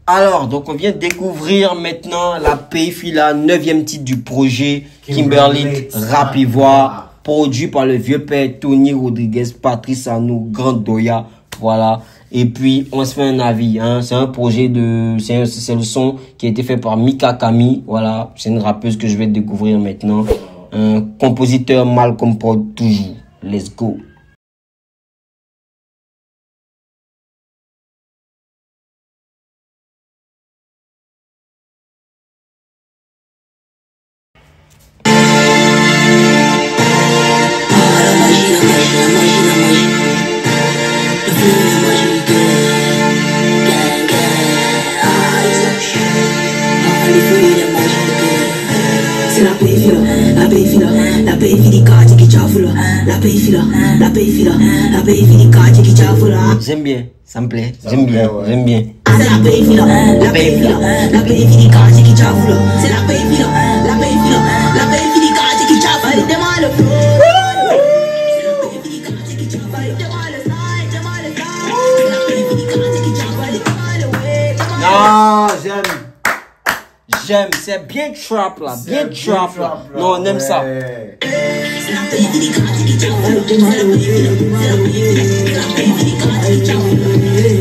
Alors, donc on vient de découvrir maintenant la Payfila, 9e titre du projet Kimberlite Rap Ivoire, produit par le vieux père Tony Rodriguez, Patrice Anou, Grande Doya, voilà. Et puis on se fait un avis, hein. C'est un projet de, c'est le son qui a été fait par Mika Kami, voilà. C'est une rappeuse que je vais découvrir maintenant. Un compositeur Malcolm Prod toujours. Let's go. C'est la Payfila, la Payfila, la Payfila qui chavula, la Payfila, la Payfila, la Payfila qui chavula. J'aime bien, ça me plaît, j'aime bien, j'aime bien. C'est la Payfila, la Payfila, la Payfila qui chavula. C'est la Payfila, la Payfila, la Payfila qui chavula. Demande le flow. C'est la Payfila qui chavula. Demande le style, demande le style. C'est la Payfila qui chavula. Demande le way. Ah, j'aime. J'aime, c'est bien trap là, bien trap là. Non, on aime ça. C'est la Payfila qui chavula. Demande le way. C'est la Payfila qui chavula.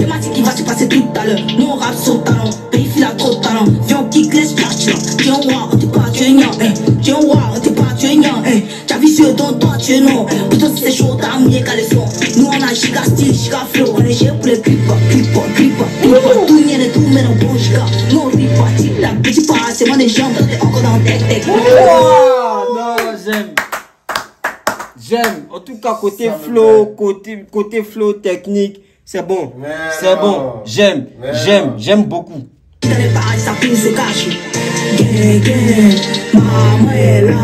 Thématique qui va se passer tout à l'heure. Nous on rappe sur talent. Payfila trop de talent. Viens on kick les splash là. Tiens voir, on t'es pas tué nian. Tiens voir, on t'es pas tué nian. T'as vu sur ton toi tu es non. Putain si c'est chaud t'as mouillé qu'à les sons. Nous on a giga style, giga flow. On est chez pour les clips, tout n'y est tout mais non bon giga. Nous on rit pas, tic tac, petit pas. C'est moi des jambes, t'es encore dans tech. Non, j'aime. J'aime. En tout cas, côté flow, côté flow technique, c'est bon. C'est bon. J'aime beaucoup. Dans les pages, ça peut se cacher. Gang, maman est là.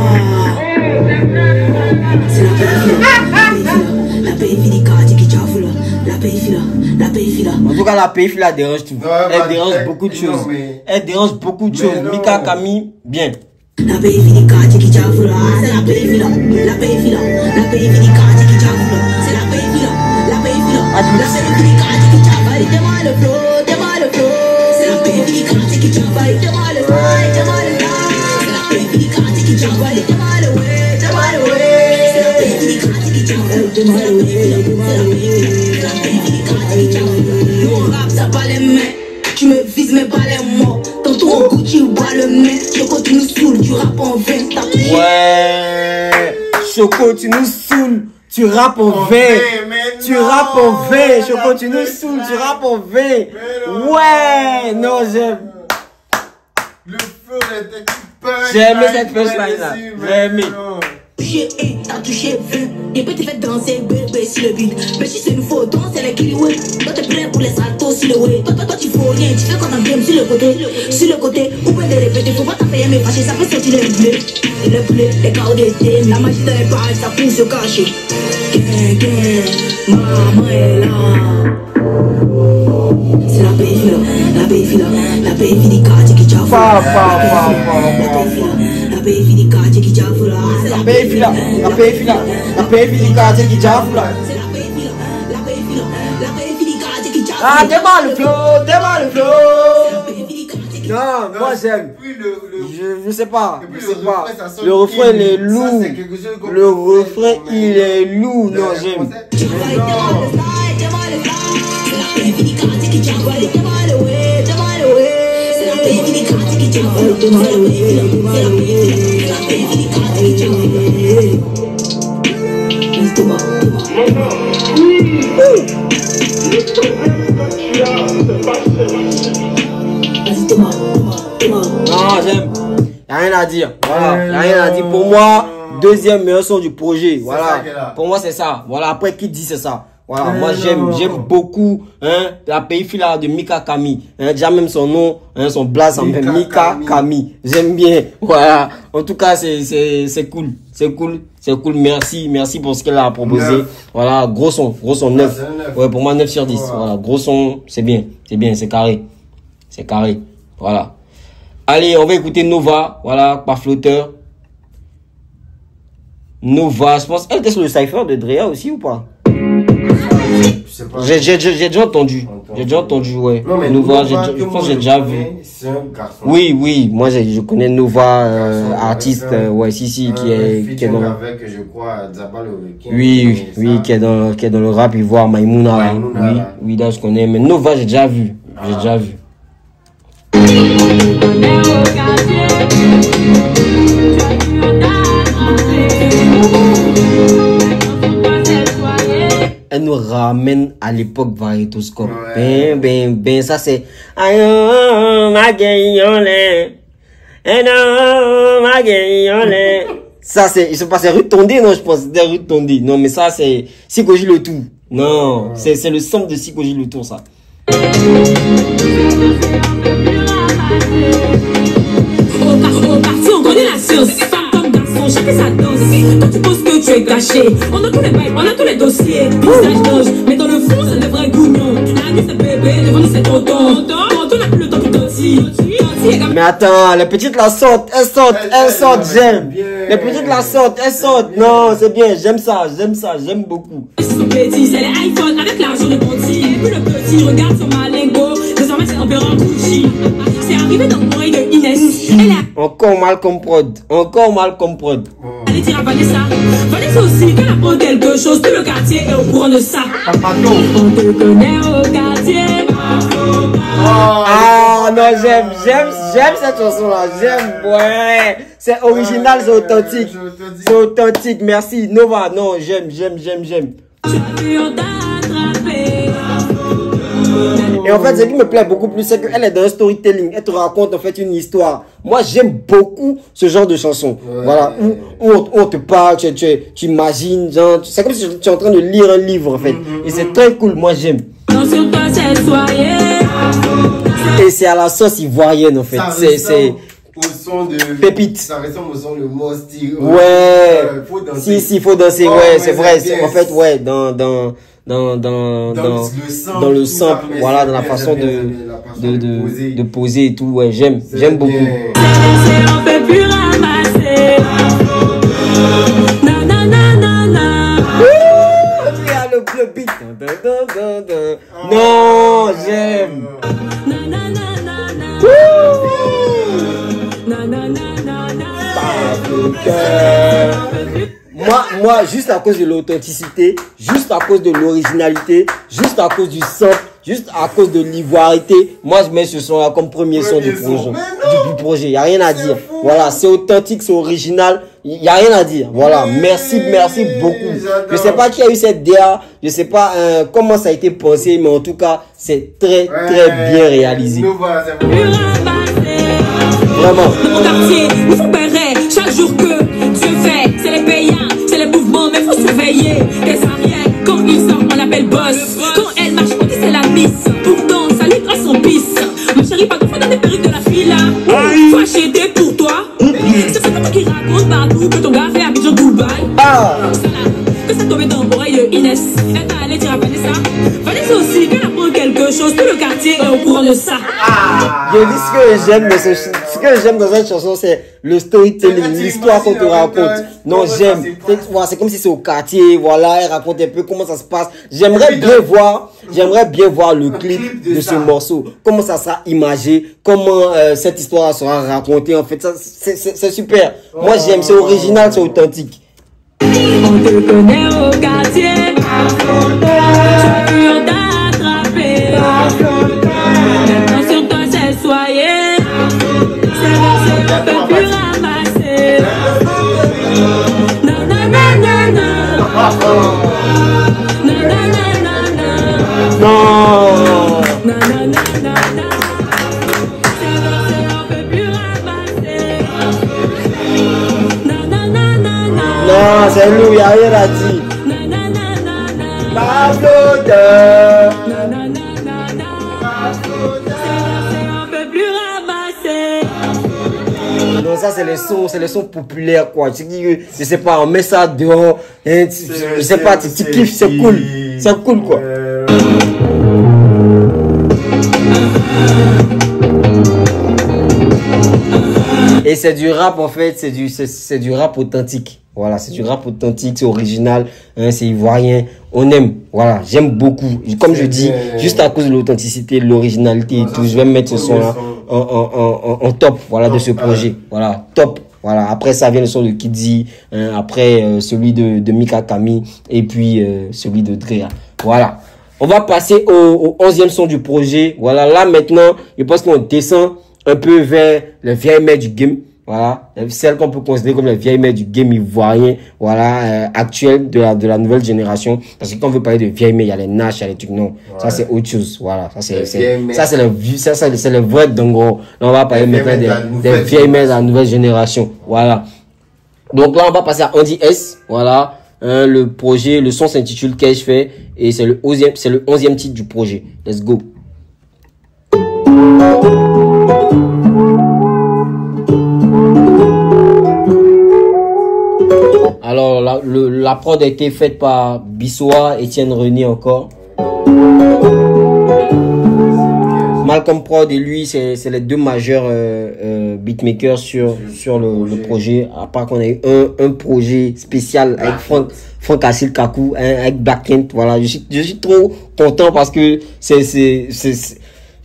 C'est la Payfila, la Payfila qui chavula. La Payfila. En tout cas, la Payfila dérange tout. Elle dérange beaucoup de choses. Elle dérange beaucoup de choses. Mika Kami, bien. La Payfila qui chavula. C'est la Payfila, la Payfila, la Payfila qui chavula. C'est la Payfila, la Payfila, la Payfila qui chavula. Demande le flow. C'est la Payfila qui chavula. Demande le style, demande le style. C'est la Payfila qui chavula. Demande le way. C'est la Payfila qui chavula. Demande le way. C'est la Payfila qui chavula. Nous on rappe ça pas les mains. Tu me vises mais pas les mots. Tantôt on goûte, tu bois le nez. Choco tu nous saoules, tu rappes en vain. Ouais. Choco tu nous saoules, tu rappes en vain. Tu rappes en vain. Choco tu nous saoules, tu rappes en vain. Ouais. Non j'aime. Le feu était punch. J'ai aimé cette punchline là. J'ai aimé. T'as touché 20. Et puis t'es fait danser bébé sur le beat. Mais si c'est une faute, c'est les kiliway. Toi t'es prêt pour les saltos sur le way. Toi tu fais rien, tu fais comme un game sur le côté. Sur le côté, ou bien de répéter. Faut pas t'appeler mais fâcher, ça peut sortir les bleus. Les bleus, les carreaux d'été. La magie dans les pages, ça peut se cacher. Maman est là. C'est la Payfila, la Payfila, la Payfila qui chavula. La Payfila qui chavula. La Payfila qui chavula. Ah, démarre le flow. Non, moi j'aime. Je sais pas. Le refrain il est lourd. Le refrain il est lourd. Non, j'aime. Non, j'aime. Y'a rien à dire. Voilà. Y'a rien à dire. Pour moi, deuxième meilleur son du projet. Voilà. Pour moi, c'est ça. Voilà. Après, qui dit c'est ça? Voilà. Moi, j'aime beaucoup, hein, la Payfila de Mika Kami. Hein, déjà même son nom, hein, son blaze en fait Mika Kami. J'aime bien. Voilà. En tout cas, c'est cool. C'est cool. Merci pour ce qu'elle a proposé. 9. Voilà. Gros son 9. Ouais, pour moi, 9 sur 10. Voilà. Gros son, c'est bien. C'est carré. Voilà. Allez, on va écouter Nova. Voilà, par flotteur. Nova, je pense. Elle était sur le cypher de Drea aussi ou pas? J'ai déjà entendu. J'ai déjà entendu, ouais. Non, mais Nova, Nova, je pense que j'ai déjà vu. C'est un garçon. Oui, oui, moi je connais Nova, artiste, ouais, qui est dans. Avec, je crois, Zabal oui, qui est dans le rap Ivoire, Maïmouna. Oui, là je connais, mais Nova j'ai déjà vu. J'ai déjà vu. Elle nous ramène à l'époque Varietoscope. Ben, ça c'est. Ça c'est, il se passait rue Tondé, non, je pense, c'était rue Tondé. Non, mais ça c'est Sikoji le tout. Non, c'est le sample de Sikoji le tout, ça. Au parti, on connaît la science. Comme garçon, chacun sa dose. Quand tu penses que tu es caché, on a tous les bails, on a tous les dossiers. Visage d'ange, mais dans le fond, c'est le vrai gougnon. La nuit, c'est bébé, devant nous, c'est tonton. Tonton n'a plus le temps de toti. Mais attends, les petites la sortent, elles sortent, j'aime. Les petites la sortent, elles sortent. Non, c'est bien, j'aime ça, j'aime beaucoup. Son petit, c'est les iPhones avec l'argent de Ponty. Et puis le petit, regarde son malingo. Désormais, c'est Empereur Gucci. C'est arrivé dans l'oreille de Inès. Encore mal comme prod. Allez dire à Vanessa. Vanessa aussi, qu'elle apprend quelque chose. Tout le quartier est au courant de ça. On te connaît au quartier. Ah non, j'aime cette chanson-là. J'aime, ouais. C'est original, c'est authentique. C'est authentique, merci. Nova, non, j'aime. Et en fait, ce qui me plaît beaucoup plus, c'est qu'elle est dans un storytelling. Elle te raconte en fait une histoire. Moi, j'aime beaucoup ce genre de chanson. Voilà, où on te parle, tu imagines, genre, c'est comme si tu es en train de lire un livre en fait. Et c'est très cool, moi j'aime. Et c'est à la sauce ivoirienne en fait. C'est au son de pépite. Ça ressemble au son de Mosti. Ouais. Faut danser. Si, faut danser. Ouais, c'est vrai. En fait, ouais, dans le sample, voilà, dans la façon de poser et tout. Ouais, j'aime beaucoup. On peut plus ramasser. Le beat. Non, j'aime. Moi, juste à cause de l'authenticité, juste à cause de l'originalité, juste à cause du sample, juste à cause de l'ivoirité, moi je mets ce son là comme premier son du projet. Du projet, il n'y a rien à dire. Voilà, c'est authentique, c'est original, il n'y a rien à dire. Voilà, merci beaucoup. Je sais pas qui a eu cette DA, je sais pas comment ça a été pensé, mais en tout cas, c'est très bien réalisé. Vraiment. Dans mon quartier, il faut payer chaque jour que Dieu fait. C'est les payants, c'est les mouvements, mais faut surveiller. Les arrières, quand ils sortent, on l'appelle boss. Quand elle marche, on dit c'est la miss. Pourtant, ça lui grâce son pisse. Ma chérie, pas de fois dans les perruques de la fille là. Faut acheter pour toi. C'est ça qui raconte partout que ton gars fait Abidjan Dubaï. Que ça tombait dans l'oreille de Inès. Elle t'a allé dire à Vanessa. Vanessa aussi, qu'elle apprend quelque chose. Tout le quartier est au courant de ça. Je dis ce que j'aime dans cette chanson, c'est le storytelling, l'histoire qu'on te raconte. Non, j'aime. C'est comme si c'est au quartier, voilà, elle raconte un peu comment ça se passe. J'aimerais bien voir le clip de ce morceau. Comment ça sera imagé, comment cette histoire sera racontée. En fait, c'est super. Moi, j'aime, c'est original, c'est authentique. On te connaît au quartier. Tu veux t'attraper. Maintenant sur toi c'est soyer. C'est versé, on peut plus ramasser. Non. C'est versé, on peut plus ramasser. Non, c'est nous, y'a rien à dire. Pablo de. On peut plus ramasser. Non, ça c'est les sons populaires quoi. Je sais pas, on met ça dehors, hein, je sais pas, tu kiffes, c'est cool quoi. c'est du rap en fait, c'est du rap authentique. Voilà, c'est du rap authentique, c'est original, hein, c'est ivoirien. On aime, voilà, j'aime beaucoup. Comme je dis, juste à cause de l'authenticité, l'originalité et tout, je vais me mettre ce son-là en top, voilà, de ce projet. Voilà, top. Voilà, après ça vient le son de Kidzi, hein, après celui de Mika Kami et puis celui de Drea. Voilà. On va passer au 11e son du projet. Voilà, là maintenant, je pense qu'on descend un peu vers les vieilles mères du game. Voilà, celle qu'on peut considérer comme les vieilles mères du game ivoirien, voilà, actuelle de la nouvelle génération. Parce que quand on veut parler de vieilles mères, il y a les Nash, il y a les trucs, non. Ouais. Ça, c'est autre chose. Voilà, ça, c'est le vrai d'Angro. Là, on va parler maintenant des vieilles mères de la nouvelle génération. Voilà. Donc là, on va passer à Andy S. Voilà. Le projet, le son s'intitule Qu'ai-je fait et c'est le 11e titre du projet. Let's go. Alors la prod a été faite par Bissoa, Étienne René encore. Malcolm Prod et lui, c'est les deux majeurs beatmakers sur le projet. À part qu'on a eu un projet spécial avec Franck Assil Kakou, avec Black Kent. Voilà, je suis trop content parce que je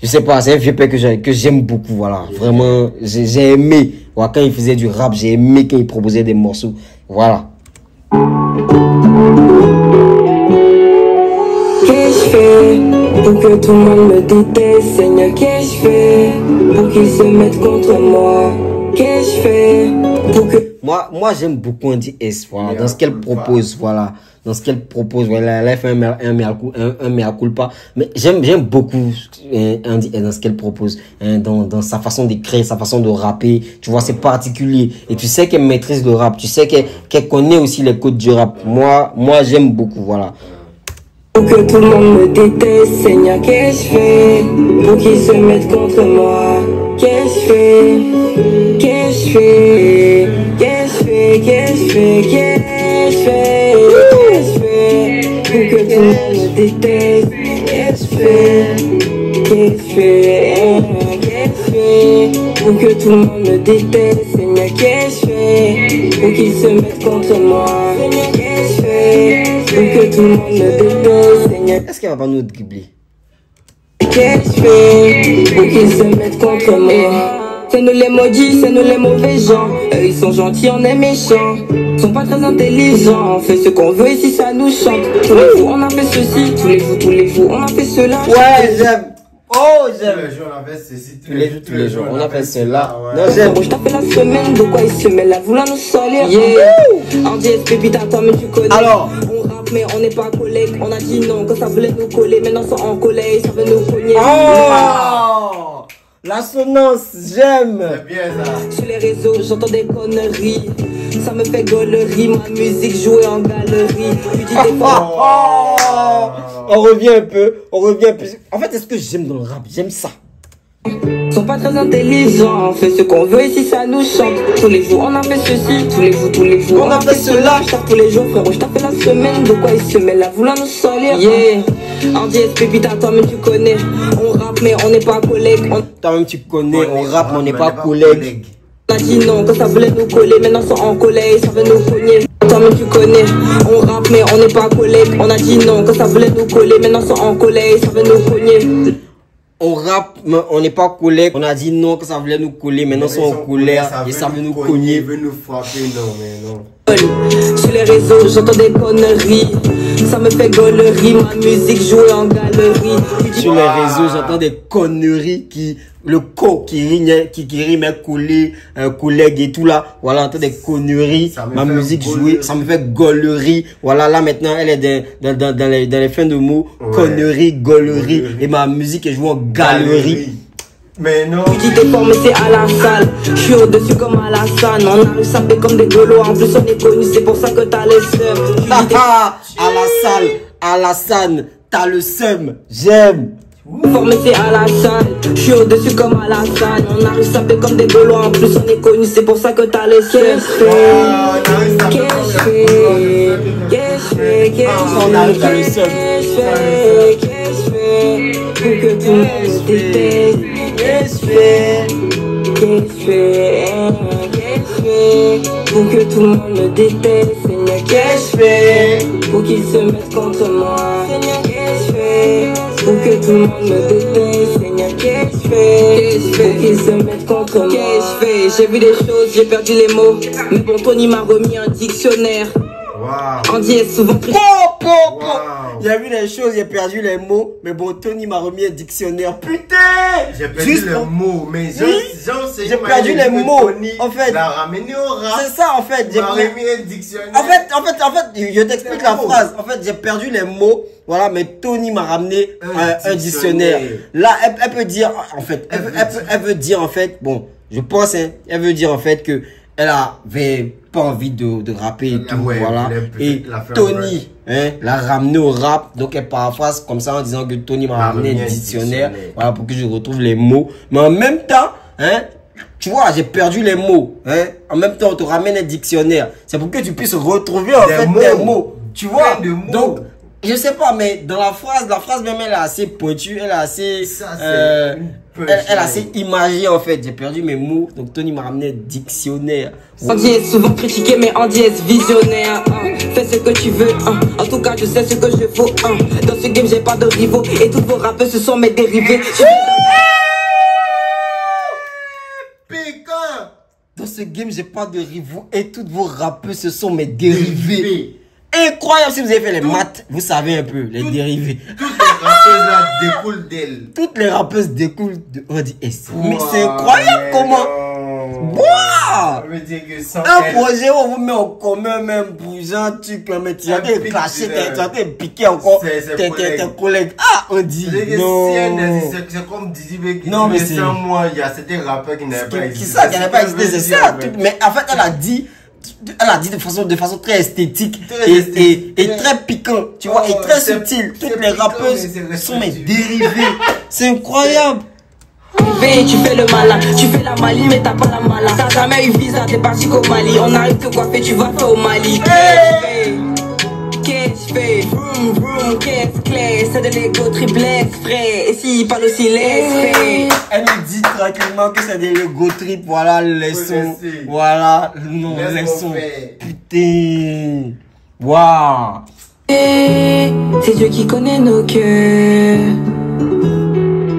sais pas, c'est un vieux père que j'aime beaucoup. Voilà, vraiment, j'ai aimé. Voilà, quand il faisait du rap, j'ai aimé quand il proposait des morceaux. Voilà. Qu'ai-je fait pour que tout le monde me déteste, Seigneur? Qu'ai-je fait pour qu'ils se mettent contre moi? Qu'ai-je fait pour que... Moi j'aime beaucoup Andy S, voilà, dans ce qu'elle propose, voilà. Dans ce qu'elle propose, voilà, elle a fait un mea culpa. Mais j'aime beaucoup Andy S dans ce qu'elle propose, hein, dans sa façon d'écrire, sa façon de rapper. Tu vois, c'est particulier. Et tu sais qu'elle maîtrise le rap. Tu sais qu'elle connaît aussi les codes du rap. Moi j'aime beaucoup, voilà. Pour que tout le monde me déteste, Seigneur, qu'ai-je fait pour qu'ils se mettent contre moi? Qu'ai-je fait? Qu'ai-je fait? Qu'ai-je fait? Qu'ai-je fait? Qu'ai-je fait? Qu'ai-je fait pour que tout le monde me déteste? Qu'ai-je fait? Qu'ai-je fait? Qu'ai-je fait pour que tout le monde me déteste, Seigneur? Qu'ai-je fait pour qu'ils se mettent contre moi? Qu'ai-je fait pour que tout le monde me déteste, Seigneur? Est-ce qu'elle va pas nous dribbler? Qu'ai-je fait pour qu'ils se mettent contre moi? C'est nous les maudits, c'est nous les mauvais gens. Eux ils sont gentils, on est méchants. Ils sont pas très intelligents. On fait ce qu'on veut ici, ça nous chante. Tous les jours on a fait ceci, tous les jours on a fait cela. Ouais, j'aime. Oh, j'aime. Tous les jours, on a fait ceci. Tous les jours, on a fait cela. Ouais. Non, j'aime. Je t'ai fait la semaine, de quoi ils se mêlent là, vouloir nous salir. Yeah. En DSP, putain, toi, mais tu connais. Alors. On rappe, mais on n'est pas collègues. On a dit non, quand ça voulait nous coller. Maintenant, ils sont en collègue, ça veut nous cogner. Oh, l'assonance, j'aime. C'est bien ça. Sur les réseaux, j'entends des conneries. Ça me fait gaulerie, ma musique jouée en galerie. Tu dis des fois. On revient un peu. En fait, c'est ce que j'aime dans le rap. J'aime ça. Ils sont pas très intelligents, on fait ce qu'on veut ici, ça nous chante. Tous les jours on a fait ceci, tous les jours on a fait cela. Je tape tous les jours, frérot, je tape la semaine. De quoi ils se mêlent là, vouloir nous salir. Yeah, en DSP, putain, toi même tu connais. On rappe mais on n'est pas collègues. Toi-même tu connais, on rappe mais on n'est pas collègues. On a dit non, quand ça voulait nous coller. Maintenant ils sont en collègue, ça veut nous cogner. Toi-même tu connais, on rappe mais on n'est pas collègues. On a dit non, quand ça voulait nous coller. Maintenant ils sont en collègue, ça veut nous cogner. On rappe, mais on n'est pas collègues. On a dit non que ça voulait nous coller. Maintenant, ils sont en colère et ça veut nous cogner. Ils veulent nous frapper, non, mais non. Sur les réseaux, j'entends des conneries. Ça me fait gaulerie, ma musique jouée en galerie. Sur les réseaux, j'entends des conneries qui rime coller, collègue et tout là. Voilà, j'entends des conneries. Ma musique jouée, ça me fait gaulerie. Voilà, là maintenant, elle est dans les fins de mots. Ouais. Connerie, gaulerie. Et ma musique est jouée en galerie. Mais non. Tu dis t'es formé, c'est à la salle. Je suis au-dessus comme à la salle. On arrive sapé comme des golos. En plus, on est connu, c'est pour ça que t'as les seums. À la salle, t'as le seum. J'aime. Formé, c'est à la salle. Je suis au-dessus comme à la salle. On arrive sapé comme des golos. En plus, on est connu, c'est pour ça que t'as les seums. On arrive à le seum. Pour que tout le monde déteste. Qu'est-ce que je fais? pour que tout le monde me déteste. Seigneur, qu'est-ce que je fais pour qu'ils se mettent contre moi? Seigneur, qu'est-ce que je fais pour que tout le monde me déteste? Seigneur, qu'est-ce que je fais pour qu'ils se mettent contre moi? Qu'est-ce que je fais? J'ai vu des choses, j'ai perdu les mots. Mais bon, Tony m'a remis un dictionnaire. Wow. Andy est souvent critiqué. Wow. Il a vu les choses, j'ai perdu les mots. Mais bon, Tony m'a remis un dictionnaire. Putain! J'ai perdu les mots, mais j'ai perdu les mots. En fait, l'a ramené au rap. c'est ça en fait. J'ai remis un dictionnaire. En fait, je t'explique la phrase. En fait, j'ai perdu les mots. Voilà, mais Tony m'a ramené un dictionnaire. Là, elle peut dire, en fait, elle veut dire en fait, bon, je pense, hein, elle veut dire en fait que elle avait pas envie de rapper et tout, ouais, voilà. Et Tony, hein, l'a ramené au rap, donc elle paraphrase comme ça en disant que Tony m'a ramené un dictionnaire, voilà, pour que je retrouve les mots. Mais en même temps, hein, tu vois, j'ai perdu les mots, hein. En même temps, on te ramène un dictionnaire. C'est pour que tu puisses retrouver en fait des mots, tu vois. Donc, je sais pas, mais dans la phrase même, elle est assez pointue, elle est assez, elle est assez imagée en fait. J'ai perdu mes mots, donc Tony m'a ramené un dictionnaire. Andy est souvent critiqué, mais Andy est visionnaire. Fais ce que tu veux, en tout cas je sais ce que je vaux. Dans ce game j'ai pas de rivaux, et tous vos rappeurs ce sont mes dérivés. Dans ce game j'ai pas de rivaux, et toutes vos rappeurs ce sont mes dérivés. Incroyable, si vous avez fait les maths, vous savez un peu, les dérivés. Toutes les rappeuses là découlent d'elle. Toutes les rappeuses découlent de ODS. Mais c'est incroyable comment. Wow! Un projet où on vous met en commun même pour un truc, mais tu as été clashé, tu as été piqué encore tes collègues. Ah, on dit non. C'est comme Didi. Non, mais c'est moi, il y a certains rappeurs qui n'avaient pas existé. Qui n'avaient pas existé, c'est ça. Mais en fait, elle a dit de façon très esthétique et très piquant, tu vois, et très subtil. Toutes les rappeuses sont mes dérivés. C'est incroyable. Tu fais le malin, tu fais la Mali, mais t'as pas la mala. T'as jamais eu visa, t'es parti qu'au Mali. On arrive te coiffer, tu vas faire au Mali. Qu'est-ce que je fais? Vroom, vroom, qu'est-ce clair? C'est de l'ego triplex, frais. Et s'il parle aussi, laisse. Elle me dit tranquillement que c'est des l'ego trip, voilà, laissons. Voilà, non, laissons. Putain. Waouh. C'est Dieu qui connaît nos cœurs.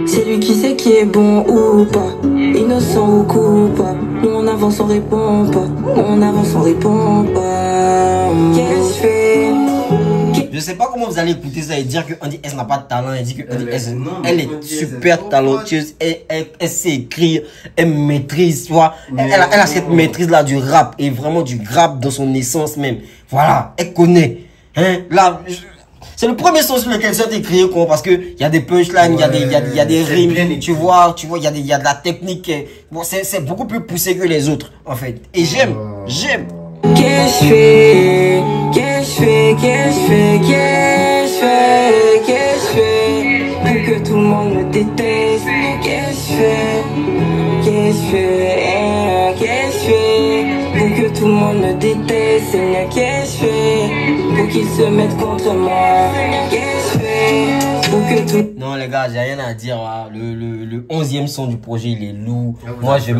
C'est lui qui sait qui est bon ou pas, innocent ou coupable. Nous on avance, on répond pas. On avance, on répond pas. Qu'est-ce que je fais? Je sais pas comment vous allez écouter ça et dire que Andy S n'a pas de talent. Elle dit que Andy S, elle est super talentueuse. Elle sait écrire, elle maîtrise, tu vois. Elle a cette maîtrise là du rap et vraiment du rap dans son essence même. Voilà, elle connaît. Hein, là. C'est le premier son sur lequel ça a été créé, quoi, parce que il y a des punchlines, il y a des rimes, tu vois, il y a de la technique. Bon, c'est beaucoup plus poussé que les autres, en fait. Et j'aime. Qu'est-ce que je fais? Qu'est-ce que je fais? Qu'est-ce que je fais? Qu'est-ce que je fais? Qu'est-ce que je fais? Pour que tout le monde me déteste. Qu'est-ce que je fais? Qu'est-ce que je fais? Qu'est-ce que je fais? Pour que tout le monde me déteste. Seigneur, qu'est-ce que je fais? Pour qu'ils se mettent contre moi. Qu'est-ce que je fais? Pour que tout... Non les gars, j'ai rien à dire. Hein. Le 11e son du projet, il est lourd. Moi je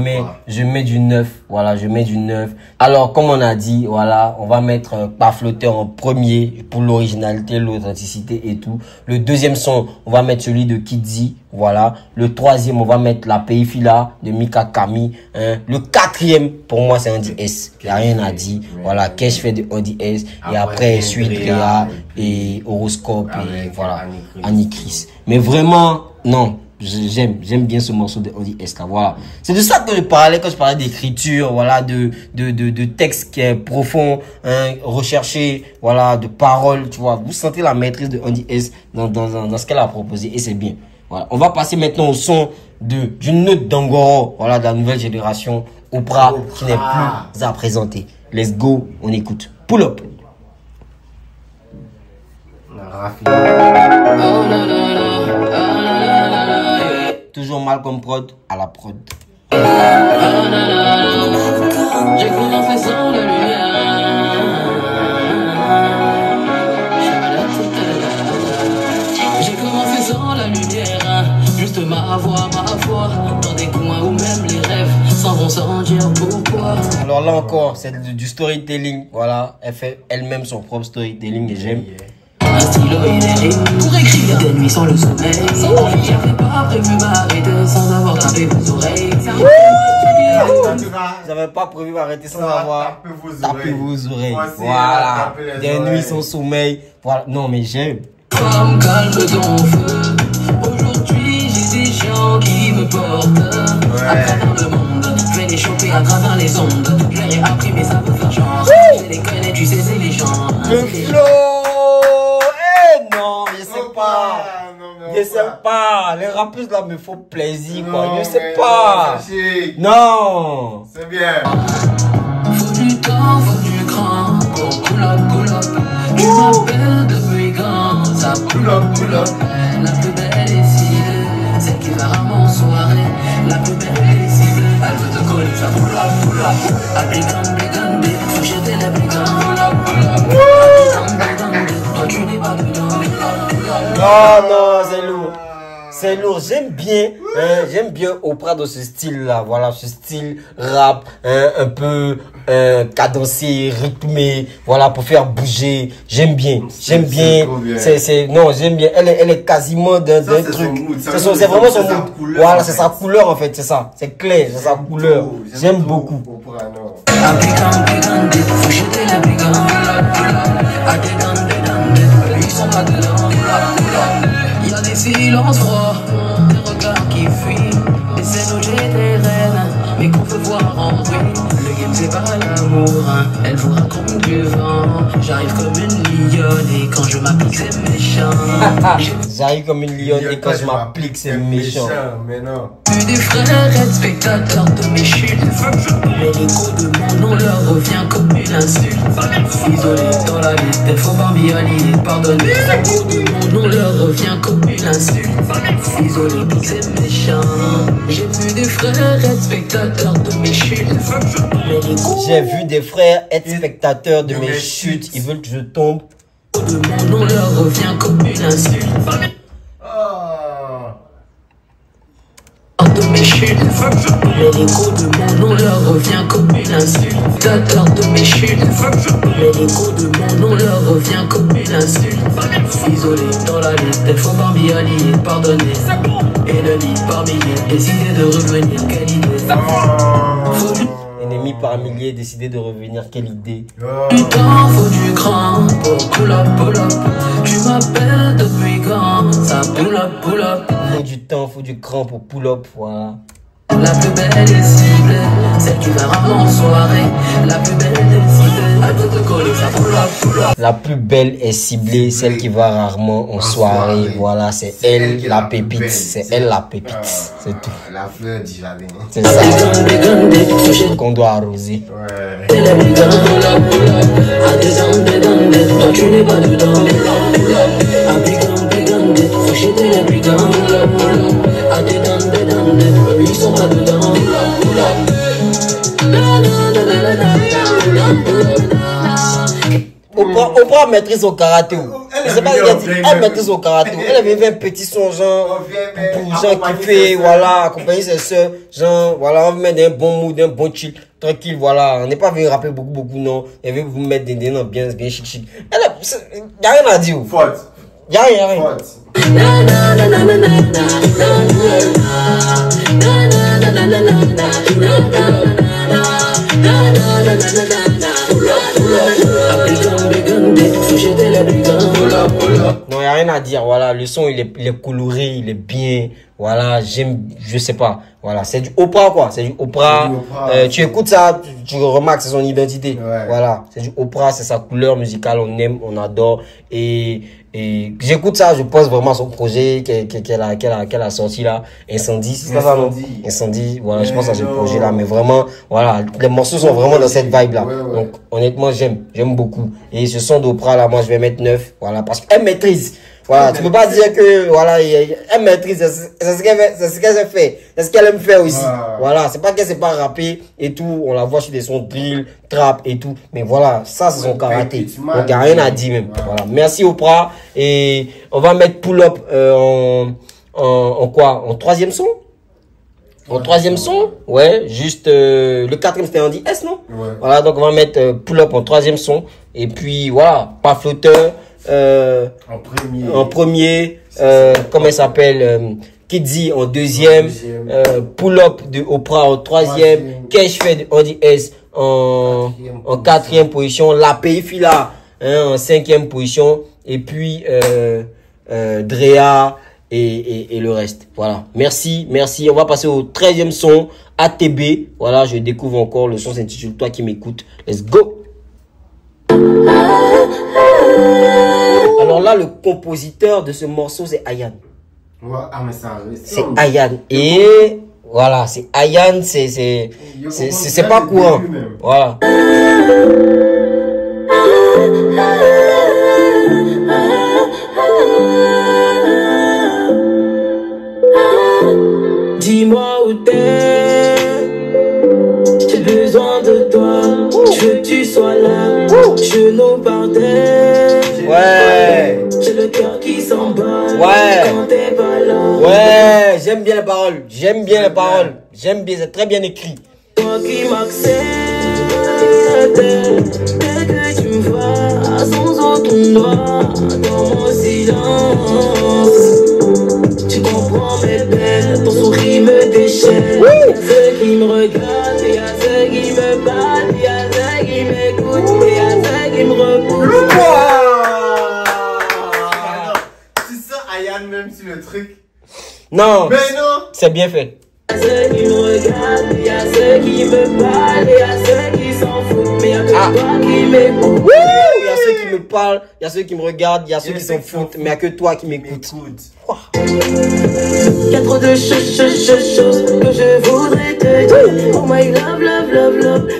mets du 9. Voilà, je mets du 9. Alors comme on a dit, voilà, on va mettre un pas flotteur en premier pour l'originalité, l'authenticité et tout. Le deuxième son, on va mettre celui de Kidzi. Voilà. Le troisième, on va mettre la Pays Fila de Mika Kami. Hein. Le quatrième, pour moi, c'est Andy S. Il n'y a rien à dire. Voilà, qu'est-ce que je fais de Andy S. Et après, suite Réa et Horoscope et voilà, Annie Chris. Mais vraiment, non. J'aime bien ce morceau de Andy S là, voilà. C'est de ça que je parlais quand je parlais d'écriture, voilà, de texte qui est profond, hein, recherché, voilà, de paroles, tu vois. Vous sentez la maîtrise de Andy S dans ce qu'elle a proposé et c'est bien. Voilà. On va passer maintenant au son d'une note d'Angoro, voilà, de la nouvelle génération, Oprah, qui n'est plus à présenter. Let's go, on écoute. Pull up. Toujours mal comme prod, à la prod. J'ai commencé sans la lumière. J'ai commencé sans la lumière. Juste ma voix, dans des coins où même les rêves s'en vont sans dire pourquoi. Alors là encore, c'est du storytelling. Voilà, elle fait elle-même son propre storytelling et j'aime. Un stylo énergique pour écrire des nuits sans le sommeil. J'avais pas prévu m'arrêter sans avoir tapé vos oreilles. J'avais pas prévu m'arrêter sans avoir tapé vos oreilles. Aussi, Voilà, taper les des nuits oreilles. sans sommeil. Voilà, non mais j'aime. Femme, calme ton feu. Aujourd'hui, j'ai des gens qui me portent à travers le monde. Je vais les choper à travers les ondes. Je leur ai appris, mais ça peut faire genre. Je les connais, tu sais, c'est les gens. Le flow. Non, je sais pas. Je sais pas. Les rappeurs là me font plaisir quoi. Je sais pas. Non. C'est bien. Faut du temps, faut du cran pour pull up, pull up. Tu m'appelles depuis quand ça pull up, pull up. La plus belle est ciblée, celle qui va ramener en soirée. La plus belle est ciblée, elle veut te coller, ça pull up, pull up. Abricam, faut jeter les brigands. Pull up, pull up. Abricam, toi tu n'es pas dedans. Non, non, c'est lourd. C'est lourd. J'aime bien Oprah dans ce style-là. Voilà, ce style rap, un peu cadencé, rythmé. Voilà, pour faire bouger. J'aime bien. J'aime bien. Non, j'aime bien. Elle est quasiment d'un truc. C'est vraiment son mood. Voilà, c'est sa couleur en fait. C'est ça. C'est clair. C'est sa couleur. J'aime beaucoup. Abricam, faut jeter les brigands. Ils sont pas dedans. Il y a des silences froids, des regards qui fuient. Et c'est nous j'ai des rêves, mais qu'on peut voir en bruit. Le game c'est pas l'amour, hein. Elle vous raconte du vent. J'arrive comme une lionne et quand je m'applique c'est méchant. J'arrive comme une lionne et quand je m'applique c'est méchant. Mais non. J'ai des frères et spectateurs de mes chutes. Mais l'écho de mon nom leur revient comme une insulte. Isolé dans la vie, des fois parmi alliés, pardonnez. L'écho de mon nom leur revient comme une insulte. Isolé, c'est méchant. J'ai vu des frères être spectateurs de mes chutes. J'ai vu des frères être spectateurs de mes chutes. Ils veulent que je tombe. L'écho de mon nom leur revient comme une insulte. De mes chutes, mais l'écho de mon nom leur revient comme une insulte. Spectateur de mes chutes, mais l'écho de mon nom leur revient comme une insulte. Isolé dans la lutte, des fois parmi alliés, pardonnez. Ennemi par milliers, décidé de revenir, quelle idée. Ennemi par milliers, décidé de revenir, quelle idée. Du temps, faut du cran pour pull up, pull up. Tu m'appelles depuis quand ça pull up, pull up. Faut du temps, faut du cran pour pull up, voilà. La plus belle est ciblée, celle qui va ramener en soirée. La plus belle est ciblée, elle veut te coller, ça pull up, pull up. La plus belle est ciblée, celle qui va rarement en soirée. Voilà, c'est elle la pépite. C'est elle la pépite. C'est tout. La fleur du jardin. C'est ça qu'on doit arroser. Ouais. C'est la brigade, pull up, pull up. À des ans, toi tu n'es pas dedans. Pull up, à brigade, faut jeter la brigade. Pull up, pull up. À des dents, ils sont pas dedans. Pull up, Oprah maîtrise au karaté. Je sais pas ce qu'elle dit. Elle maîtrise au karaté. Elle avait fait un petit son, genre, pour gens qui fait, voilà, accompagner ses soeurs. Genre, voilà, on veut mettre un bon mood, un bon chill, tranquille, voilà. On n'est pas venu rapper beaucoup, non. Elle veut vous mettre des noms bien chic. Elle a, y a rien à dire. Faute. Y a rien. Faute. Non, y a rien à dire, voilà, le son il est coloré, il est bien, voilà, j'aime, je sais pas, voilà, c'est du Oprah quoi, c'est du Oprah, tu écoutes ça, tu remarques, c'est son identité, voilà, c'est du Oprah, c'est sa couleur musicale, on aime, on adore, et j'écoute ça, je pense vraiment son projet qu'elle a sorti là, Incendie, c'est pas ça non? Incendie, voilà, je pense à ce projet là, mais vraiment, voilà, les morceaux sont vraiment dans cette vibe là, donc honnêtement j'aime beaucoup, et ce son d'Oprah là, moi je vais mettre 9, voilà, parce qu'elle maîtrise. Voilà, tu peux pas dire que, voilà, elle maîtrise, c'est ce qu'elle fait, c'est ce qu'elle aime faire aussi. Voilà, c'est pas qu'elle sait pas rapper et tout, on la voit sur des sons drill, trap et tout, mais voilà, ça c'est son karaté. Donc y a rien à dire même. Voilà, merci Oprah, et on va mettre pull up en quoi? En troisième son? En troisième son, ouais, juste le quatrième c'était Andy S, non? Ouais. Voilà, donc on va mettre Pull Up en troisième son. Et puis voilà, Pas Flotteur. En premier. Comment il s'appelle? Kidzi en deuxième. Pull Up de Oprah en troisième. Cash Fait de Andy S en quatrième position. La Pays Fila en cinquième position. Et puis Drea. Et le reste. Voilà. Merci. On va passer au 13e son, ATB. Voilà, je découvre encore le son s'intitule Toi qui m'écoutes. Let's go. Alors là, le compositeur de ce morceau, c'est Ayan. Ouais, ah, mais ça c'est Ayan. Et voilà, c'est Ayan, c'est pas courant. Voilà. Dis-moi où t'es, j'ai besoin de toi, je veux que tu sois là, je nous partage. Ouais. J'ai le cœur qui s'emballe, ouais. Quand t'es pas là. Ouais, j'aime bien les paroles, j'aime bien, c'est très bien écrit. Toi qui m'acceptes, dès que tu me vois, sans aucun doigt, dans mon silence. Tu comprends mes peines, ton sourire me déchaîne. Y'a ceux qui me regardent, y'a ceux qui me battent, y'a ceux qui m'écoutent, y'a ceux qui me repoussent. Tu sens Ayan même sur le truc? Non. Mais non. C'est bien fait. Y'a ceux qui me regardent, y'a ceux qui me parlent, y'a ceux qui s'en foutent, mais y'a que toi qui m'écoutes. Il y a ceux qui me parlent, il y a ceux qui me regardent, il y a ceux qui s'en foutent, mais il n'y a que toi qui m'écoutes. Y'a trop de choses que je voudrais te dire. Oh my love,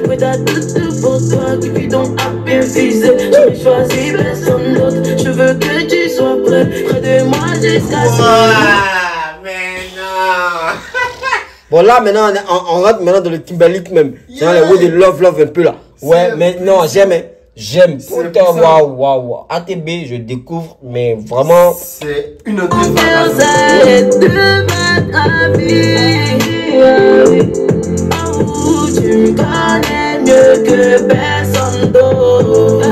ouais t'as tout pour toi. Qui puis donc à bien viser. Je n'ai choisi personne d'autre. Je veux que tu sois près de moi jusqu'à ce Ah, mais non. Bon là maintenant on rentre maintenant dans le Kimberlite même. C'est dans les mots de love un peu là. Ouais mais non j'aime. Putain waouh. ATB je découvre mais vraiment. C'est une autre tu me connais mieux que personne d'autre.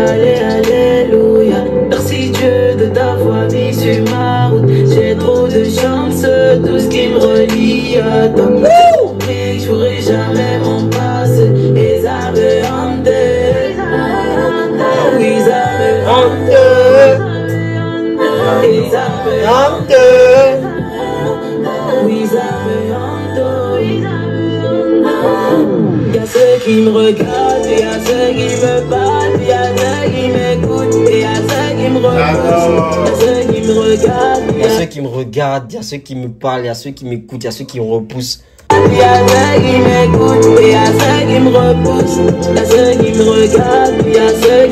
Alléluia. Merci Dieu de t'avoir mis sur ma route. J'ai trop de chance, tout ce qui me relie à toi. Je pourrais jamais m'en passer. Et ça me hante. Oui, ça me hante. Et ça me hante. Oui, ça me hante. Y'a ceux qui me regardent, y'a ceux qui me battent, y'a ceux qui m'écoutent, et y'a ceux qui me repoussent. Y'a ceux qui me regardent, y'a ceux qui me regardent, y'a ceux qui me parlent, y'a ceux qui m'écoutent, y'a ceux qui me repoussent. Y'a ceux qui m'écoutent, et y'a ceux qui me repoussent. Y'a ceux qui me regardent, y'a ceux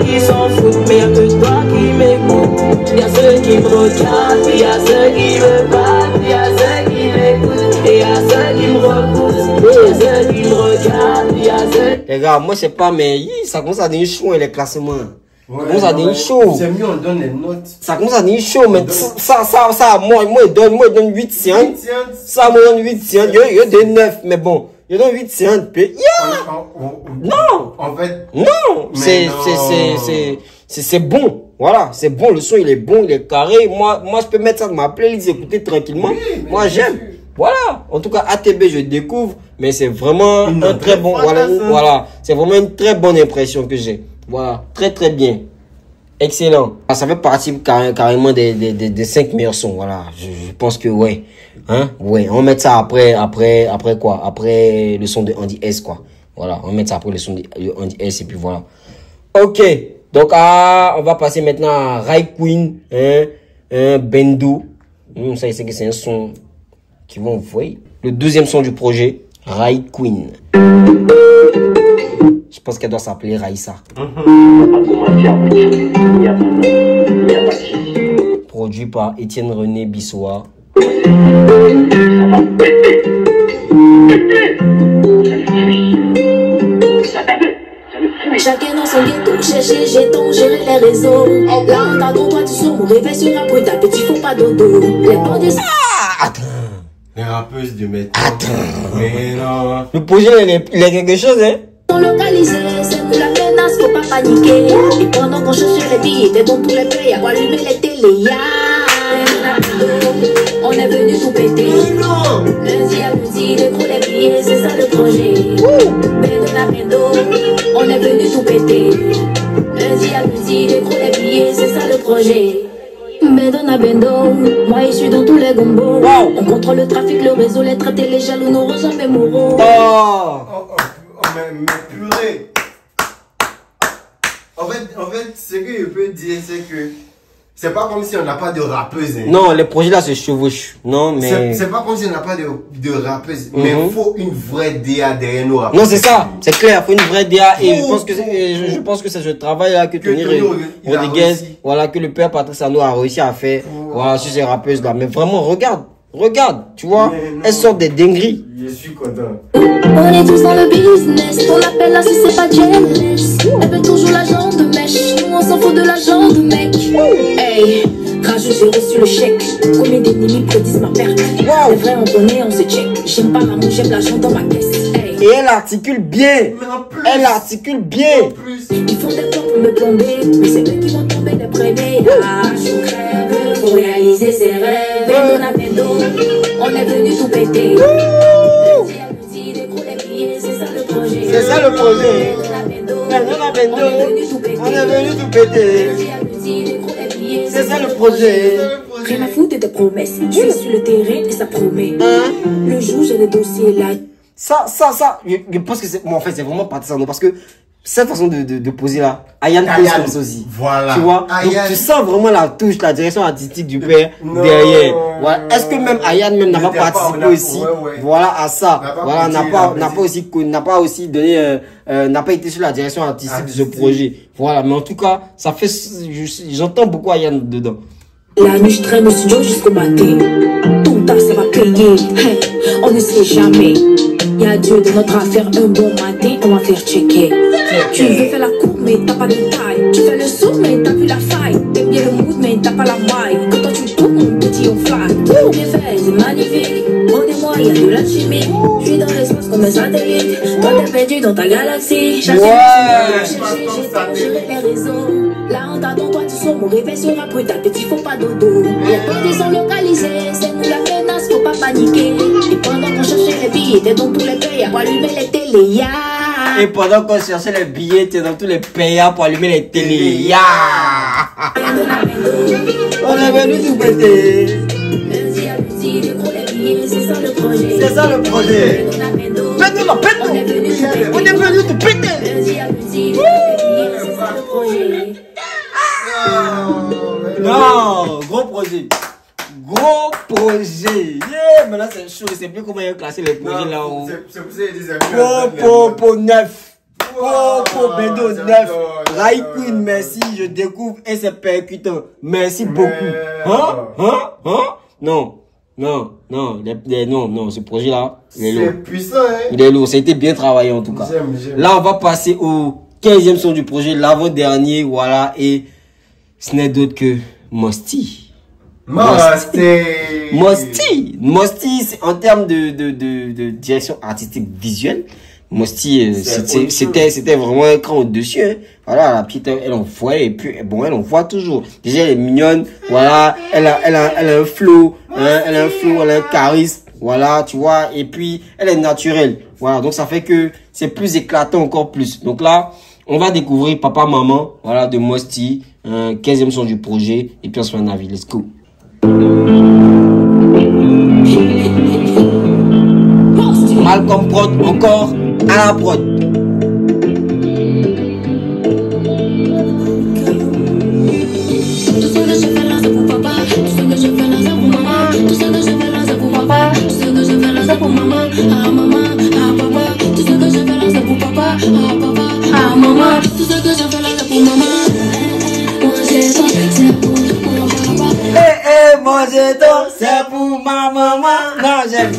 qui s'en foutent, mais y'a que toi qui m'écoutes. Y'a ceux qui me regardent, y'a ceux qui me battent, y'a ceux qui m'écoutent, et y'a ceux qui me repoussent. Y'a ceux qui me regardent, y'a ceux. Les gars, moi je sais pas, mais ça commence à devenir chaud les classements. Ouais, ça commence à devenir chaud. C'est mieux, on donne les notes. Ça commence à devenir chaud, mais moi il donne 8 séances. Ça, moi, donne 8 séances. Il donne 9, mais bon. Il donne 8 séances. Non! En fait. Non! C'est bon. Voilà, c'est bon. Le son, il est bon, il est carré. Moi, je peux mettre ça dans ma playlist, écouter tranquillement. Oui, moi, j'aime. Voilà. En tout cas, ATB, je découvre, mais c'est vraiment un très bon, voilà. C'est vraiment une très bonne impression que j'ai. Voilà. Très bien. Excellent. Ça fait partie carrément des 5 meilleurs sons. Voilà. Je pense que ouais. Hein? Ouais. On va mettre ça après quoi? Après le son de Andy S, quoi. Voilà. On va mettre ça après le son de Andy S et puis voilà. Ok. Donc, on va passer maintenant à Rai Queen, Bendo. Ça, c'est que c'est un son qui vont envoyer. Le deuxième son du projet, Rai Queen. Je pense qu'elle doit s'appeler Raïssa. Produit par Étienne René Bissoa. Chacun dans son ghetto, chercher jetons, gérer les réseaux. Là on t'attend, toi tu sors, mon réveil sur un bruit, ta petit faut pas dodo. Les bandits. Attends. Les rappeuses de maintenant. Attends. Mais non. Le projet, il est quelque chose, hein. Sont localisés, c'est nous la menace, faut pas paniquer. Et pendant qu'on cherchait les billets, t'es dans tous les pays, à allumer les télés. On est venu tout péter. Lundi à lundi, les gros les billets, c'est ça le projet. Bendo na bendo, on est venu tout péter. Lundi à lundi, les gros les billets, c'est ça le projet. Bendo na bendo, moi je suis dans tous les gombos. On contrôle le trafic, le réseau, les traites et les jaloux n'auront jamais moraux. Mais purée. En fait, ce que je peux dire, c'est que c'est pas comme si on n'a pas de rappeuse. Hein. Non, les projets là se chevauchent. Non, mais. C'est pas comme si on n'a pas de rappeuse. Mais il faut une vraie DA derrière nos rappeuses. Non, c'est ça, c'est clair, il faut une vraie DA. Et je pense que c'est ce travail là que Tony Rodriguez, voilà, que le père Patrice Arnaud a réussi à faire, voilà, sur ces rappeuses là. Mais vraiment, regarde, tu vois, elles sortent des dingueries. Je suis content. On est tous dans le business, on l'appelle là si c'est pas jealous. Elle veut toujours l'argent de mèche, nous on s'en fout de l'argent de mec. Hey, rajoute j'ai reçu le chèque. Combien d'ennemis prédisent ma perte? C'est vrai, on connaît, on se check. J'aime pas l'amour, j'aime l'argent dans ma caisse. Hey. Et elle articule bien. Elle articule bien. Ils font des plans pour me plomber, mais c'est eux qui vont tomber les premiers. Ah, je crève pour réaliser ses rêves. Bendo na bendo, on est venu tout péter. C'est ça le projet. On est venu tout péter. C'est ça le projet. Rien à foutre de tes promesses. Je suis sur le terrain et ça promet. Le jour, j'ai le dossier là. Ça, je pense que c'est. Bon, en fait, c'est vraiment parti ça, non, parce que cette façon de poser là, Ayan pose comme ça aussi. Voilà. Tu vois, donc tu sens vraiment la touche, la direction artistique du père derrière. Voilà. Est-ce que même Ayan même n'a pas participé aussi, voilà, à ça. Voilà, n'a pas aussi donné, n'a pas été sur la direction artistique de ce projet. Voilà, mais en tout cas, ça fait, j'entends beaucoup Ayan dedans. La nuit, je traîne au studio jusqu'au matin. Tout tard, ça va payer. Hey, on ne sait jamais. Y'a Dieu dans notre affaire. Un bon matin, on va faire checker. Tu veux faire la coupe, mais t'as pas de taille. Tu fais le saut, mais t'as plus la faille. T'aimes bien le mood, mais t'as pas la maille. Quand toi tu coupes, mon petit, on fly. Tout bien fait, c'est magnifique. On est moi, y'a de la chimie. Je suis dans l'espace comme un satellite. Toi, t'es perdu dans ta galaxie. Chaque j'ai les réseaux. Là, on t'attend, toi, tu sors. Mon réveil sera brutal, petit, faut pas dodo. Les bandits sont localisés, c'est nous la menace, faut pas paniquer. Et pendant qu'on cherchait les billets, t'es dans tous les pays pour allumer les télés. Et pendant qu'on cherchait les billets, t'es dans tous les pays pour allumer les télés. On est venu tout péter. C'est ça le projet. C'est ça le projet. Pète-nous, on est venu tout péter. C'est ça le projet. Non, gros projet. Gros projet. Yeah, maintenant c'est chaud. Je sais plus comment ils ont classé les projets là-haut. C'est pour ça qu'ils disent Popo 9. Popo Bendo 9. Rai Queen, merci. Je découvre et c'est percutant. Merci beaucoup. Non. Non, ce projet-là, il est lourd. C'est puissant, hein. Il est lourd. Ça a été bien travaillé en tout cas. J'aime. Là, on va passer au 15e son du projet, l'avant-dernier, voilà, et ce n'est d'autre que Mosti, c'est en termes de direction artistique visuelle. Mosti, c'était vraiment un cran au-dessus, hein. Voilà, la petite, elle en voit, et puis, bon, elle en voit toujours. Déjà, elle est mignonne, voilà, elle a un flow, hein, elle a un charisme, voilà, tu vois, et puis, elle est naturelle. Voilà, donc ça fait que c'est plus éclatant encore plus. Donc là, on va découvrir Papa Maman, voilà, de Mosti, 15e son du projet, et puis on se fait un avis. Let's go. Malcolm Prod, encore à la prod. Manger donc, c'est pour ma maman. Non, j'aime.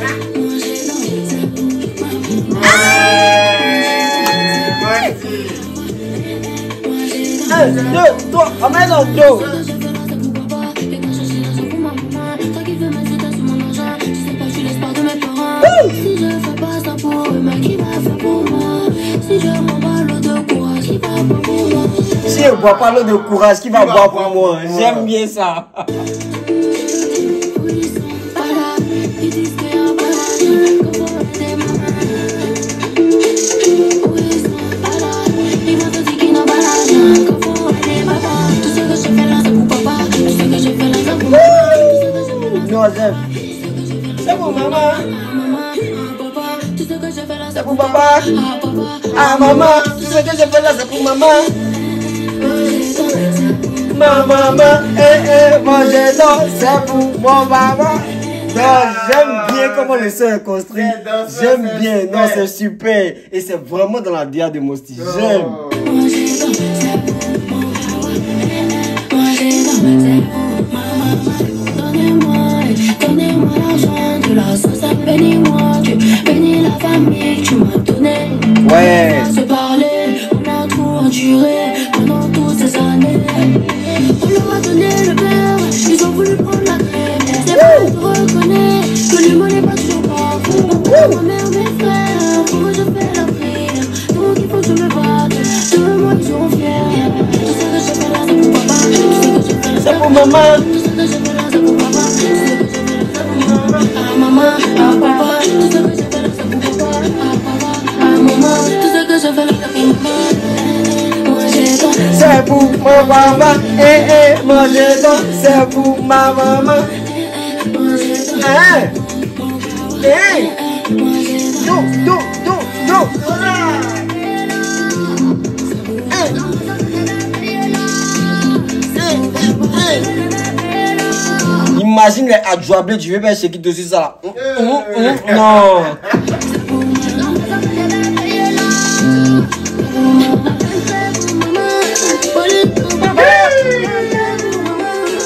1, 2, 3, amène en dos. Si je fais pas ça pour eux, mais qui va faire pour moi? Si je bois pas l'eau de courage, qui va boire pour moi? Si je bois pas l'eau de courage, qui va boire pour moi? J'aime bien ça. Non, j'aime. C'est pour maman. C'est pour papa. Ah maman, tout ce que je fais là c'est pour maman. Maman, manger donc, c'est pour mon maman. Non, j'aime bien comment le son est construit. J'aime bien, non, c'est super. Et c'est vraiment dans la DA de Mosti. J'aime. Donnez-moi l'argent de la sauce, bénis-moi, tu bénis la famille, tu m'as donné. Ouais. On a se parler, on a tout enduré pendant toutes ces années. On leur a donné le beurre, ils ont voulu prendre la crème. C'est pas que je reconnais que l'humain n'est pas toujours parfait. Ma mère, mes frères, pour moi je fais la prière. Donc il faut que je me batte, de moi ils sont fiers. Tout ce que je fais là c'est pour papa, tout ce que je fais là c'est pour maman. tout ce que je fais là c'est pour papa, tout ce que je fais là c'est pour maman. Ah maman, ah papa, tout ce que je fais là c'est pour papa. Ah papa, ah maman, tout ce que je fais là c'est pour maman. Manger donc, C'est pour mon maman. Manger donc, c'est pour ma maman. Non. Imagine les adjoablés, tu veux pas chez qui dessus ça là. Non.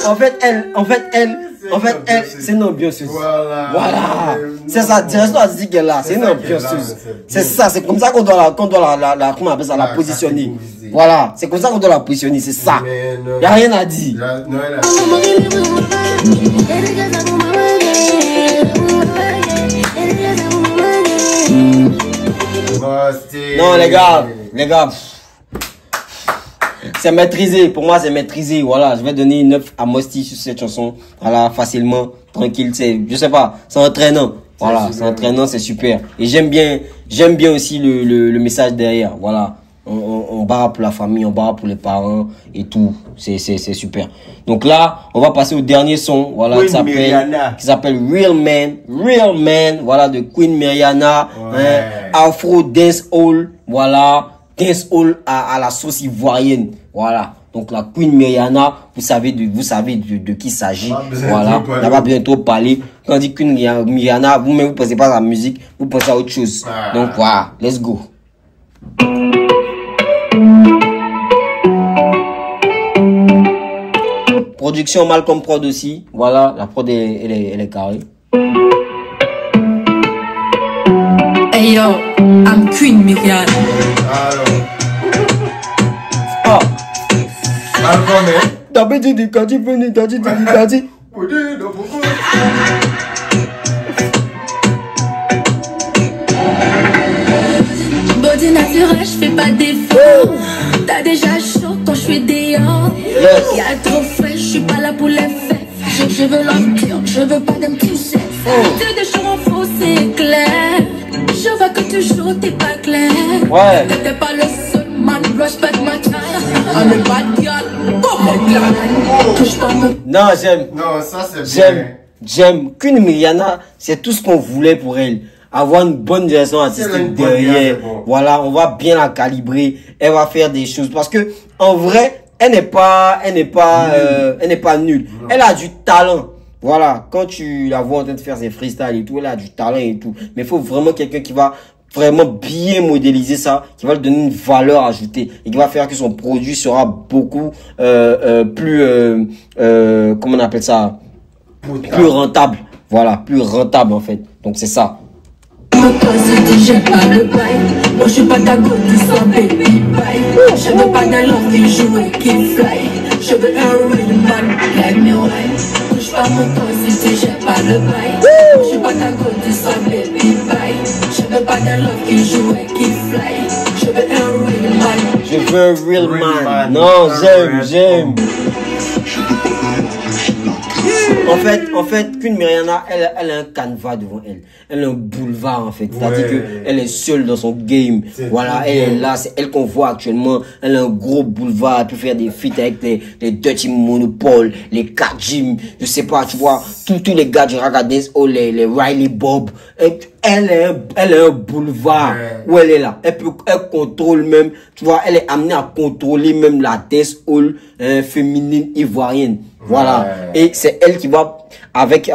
En fait, elle, c'est une ambianceuse. Voilà. C'est ça, c'est ça, dit qu'elle là, c'est une ambianceuse. C'est ça, c'est comme ça qu'on doit la, comment on appelle ça, la positionner. Voilà, c'est comme ça qu'on doit la positionner, c'est ça. Y a rien à dire. Non, les gars. C'est maîtrisé, pour moi c'est maîtrisé, voilà, je vais donner une 9 à Mosti sur cette chanson, voilà, facilement, tranquille, c'est, je sais pas, c'est entraînant, voilà, c'est entraînant, c'est super, et j'aime bien aussi le message derrière, voilà, on barre pour la famille, on barre pour les parents, et tout, c'est super. Donc là, on va passer au dernier son, voilà, qui s'appelle Real Man, voilà, de Queen Meriana, Afro Dance Hall, voilà, Dance Hall à la sauce ivoirienne. Voilà. Donc la Queen Meriana, vous savez de qui il s'agit. Voilà. On n'a pas besoin de trop parler. Quand on dit Queen Meriana, vous-même vous pensez pas à la musique, vous pensez à autre chose. Donc voilà, let's go. Production Malcolm Prod aussi. Voilà, la prod elle est carrée. Hey yo, I'm Queen Meriana. Ah. Malcolm, hein? T'as dit du quand tu venu, t'as dit. body naturel, je fais pas d'effort. T'as déjà chaud quand je suis dehors. Y'a trop frais, je suis pas là pour les faits. Je veux l'empire, je veux pas d'un petit chef. T'es des choses en faux, c'est clair. Je vois que tu joues, t'es pas clair. Ouais. T'es pas le seul man, blush pas de ma taille. On est bad girl, comme mon gars. Touche pas mon. Non, j'aime. Non, ça c'est bien. J'aime. Queen Meriana, c'est tout ce qu'on voulait pour elle. Avoir une bonne direction artistique derrière. Bon. Voilà, on va bien la calibrer. Elle va faire des choses parce que en vrai, elle n'est pas nulle. Non. Elle a du talent. Voilà, quand tu la vois en train de faire ses freestyles et tout, elle a du talent et tout. Mais il faut vraiment quelqu'un qui va vraiment bien modéliser ça, qui va lui donner une valeur ajoutée et qui va faire que son produit sera beaucoup plus comment on appelle ça, plus rentable. Voilà, plus rentable en fait. Donc c'est ça. Moi je suis pas ta go, tu sois baby bye. Je veux pas d'un love qui joue et qui fly. Je veux un real man, like me right. Touche pas mon corps si tu jettes pas le bail. Je suis pas ta go, tu sois baby bye. Je veux pas d'un love qui joue et qui fly. Je veux un real man. Je veux un real man. Non, j'aime. En fait, Queen Mariana, elle a un canevas devant elle. Elle a un boulevard, en fait. C'est-à-dire qu'elle est seule dans son game. Voilà, elle est là, c'est elle qu'on voit actuellement. Elle a un gros boulevard. Elle peut faire des feats avec les Dirty Monopole, les Kajim, je sais pas, tu vois, tous les gars du Ragadez, les Riley Bob. Elle a un boulevard où elle est là. Elle contrôle même, tu vois, elle est amenée à contrôler même la dance hall féminine ivoirienne. Voilà. Et c'est elle qui va, avec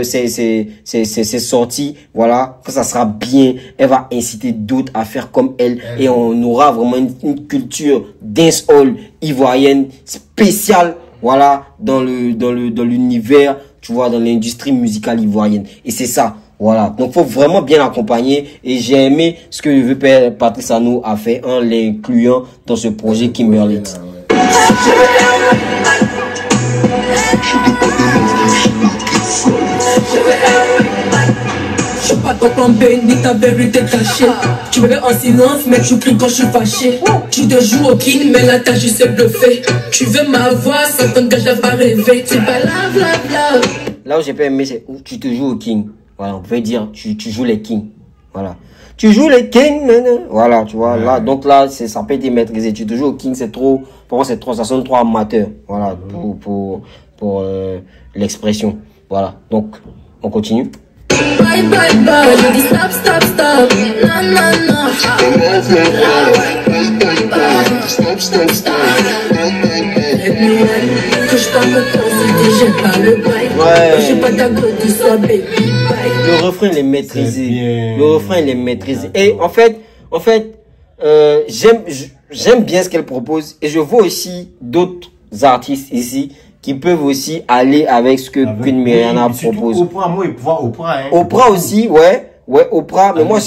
ses sorties, voilà, quand ça sera bien, elle va inciter d'autres à faire comme elle. Et on aura vraiment une culture dance hall ivoirienne spéciale, voilà, dans l'univers, tu vois, dans l'industrie musicale ivoirienne. Et c'est ça. Voilà, donc faut vraiment bien l'accompagner et j'ai aimé ce que le vieux père Patrice Anou a fait en l'incluant dans ce projet Kimberlite. Je suis pas ton plan B ni ta vérité cachée. Tu me fais en silence mais tu cries quand je suis fâché. Tu te joues au king mais là t'as juste bluffé. Tu veux ma voix, ça t'engage à pas rêver. Tu pas love. Là où j'ai pas aimé c'est où tu te joues au king. Voilà, on peut dire tu joues les kings. Voilà. Tu joues les kings, voilà, tu vois, là, donc là, ça peut être maîtrisé. Tu te joues au king, c'est trop, pour moi, ça sonne trop amateur. Voilà, pour l'expression. Voilà, donc, on continue. Bye. Je dis stop. Non. Stop. Que je parle de toi, si j'aime pas le bail. Je suis pas ta go, tu sois baby bye. Le refrain, il est maîtrisé. Et en fait, j'aime bien ce qu'elle propose. Et je vois aussi d'autres artistes ici qui peuvent aussi aller avec ce que Queen Mariana propose. Oprah aussi, ouais, Oprah. Mais moi, je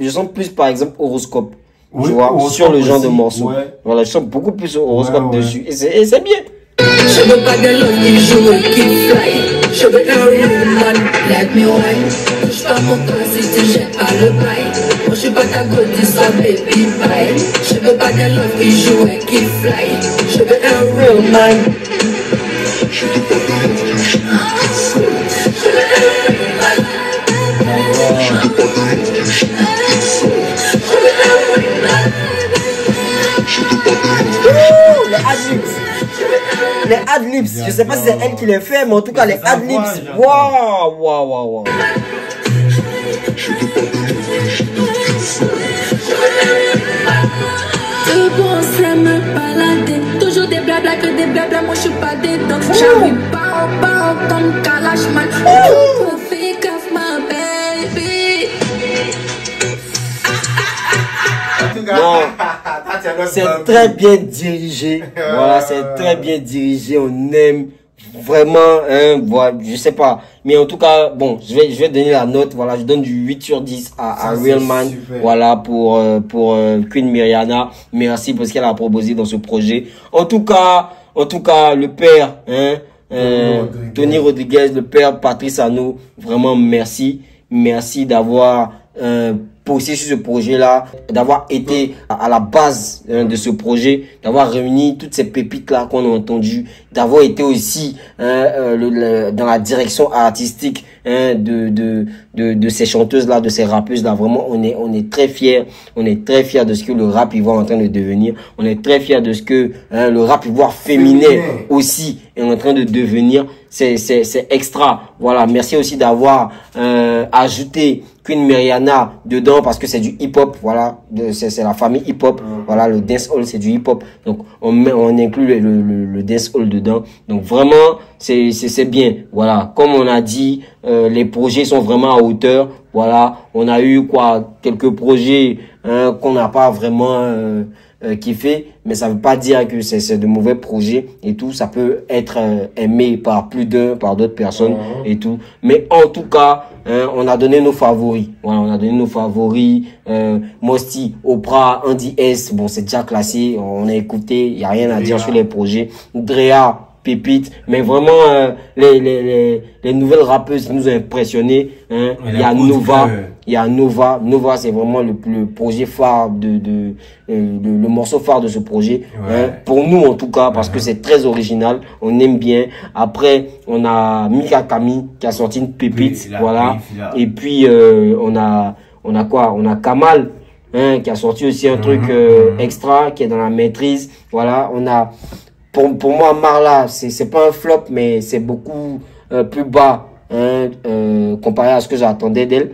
sens plus, par exemple, horoscope. Tu vois, sur le genre de morceau. Voilà, je sens beaucoup plus horoscope dessus. Et c'est bien. Je veux pas de love qui joue et qui fly. Je veux un real man, let me wine. Touche pas mon corps si tu jettes pas le bail. Moi je suis pas ta go, tu sois baby bye. Je veux pas de love qui joue et qui fly. Je veux un real man. Je veux un real man. Les adlibs, je sais pas si c'est elle qui les fait, mais en tout cas les adlibs, waouh. Tu penses me balader, toujours des blabla que des blabla, moi je suis pas dedans. J'arrive pas comme Kalashman. Profite of my baby. Non, c'est très bien dirigé. Voilà, c'est très bien dirigé. On aime vraiment, voilà, je sais pas. Mais en tout cas, bon, je vais donner la note. Voilà, je donne du 8 sur 10 à Real Man. Super. Voilà, pour Queen Mariana. Merci pour ce qu'elle a proposé dans ce projet. En tout cas, le père, Tony Rodriguez, le père Patrice Anou, vraiment merci. Merci d'avoir, posé sur ce projet-là, d'avoir été à la base de ce projet, d'avoir réuni toutes ces pépites-là qu'on a entendues, d'avoir été aussi dans la direction artistique de ces chanteuses-là, de ces rappeuses-là. Vraiment, on est très fiers. On est très fiers de ce que le rap ivoire est en train de devenir. On est très fiers de ce que le rap ivoire féminin aussi est en train de devenir. C'est extra. Voilà. Merci aussi d'avoir ajouté Queen Mariana dedans parce que c'est du hip-hop. Voilà. C'est la famille hip-hop. Voilà. Le dancehall, c'est du hip-hop. Donc, on inclut le dancehall dedans. Donc, vraiment, c'est bien. Voilà. Comme on a dit, les projets sont vraiment à hauteur. Voilà. On a eu quelques projets qu'on n'a pas vraiment kiffé, mais ça veut pas dire que c'est de mauvais projets et tout. Ça peut être aimé par plus d'un, par d'autres personnes et tout. Mais en tout cas, hein, on a donné nos favoris. Voilà, on a donné nos favoris. Mosti, Oprah, Andy S. Bon, c'est déjà classé. On a écouté. Il n'y a rien à dire sur les projets. Drea, pépite, mais vraiment les nouvelles rappeuses qui nous ont impressionnés, hein. Il y a Nova, il y a Nova c'est vraiment le projet phare le morceau phare de ce projet, hein, pour nous en tout cas, parce que c'est très original, on aime bien. Après on a Mika Kami qui a sorti une pépite, voilà, et puis on a quoi, on a Kamal, hein, qui a sorti aussi un truc extra, qui est dans la maîtrise, voilà. On a pour moi, Marla, c'est pas un flop, mais c'est beaucoup plus bas, hein, comparé à ce que j'attendais d'elle.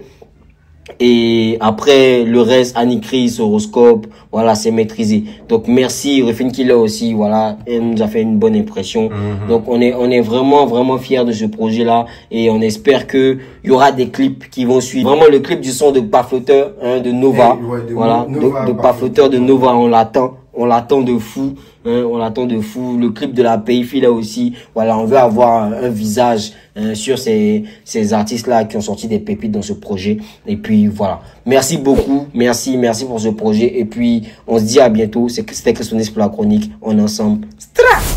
Et après, le reste, Annie-Chris, Horoscope, voilà, c'est maîtrisé. Donc, merci, Ruffin Killer aussi, voilà, elle nous a fait une bonne impression. Donc, on est vraiment fiers de ce projet-là. Et on espère que il y aura des clips qui vont suivre. Vraiment, le clip du son de Paflauteur, hein, de Nova. Voilà, de Paflauteur de Nova, on l'attend de fou. Hein, on l'attend de fou. Le clip de la Pays là aussi. Voilà, on veut avoir un visage sur ces artistes-là qui ont sorti des pépites dans ce projet. Et puis voilà. Merci beaucoup. Merci pour ce projet. Et puis on se dit à bientôt. C'était Christonis pour la chronique. On est ensemble. Stra!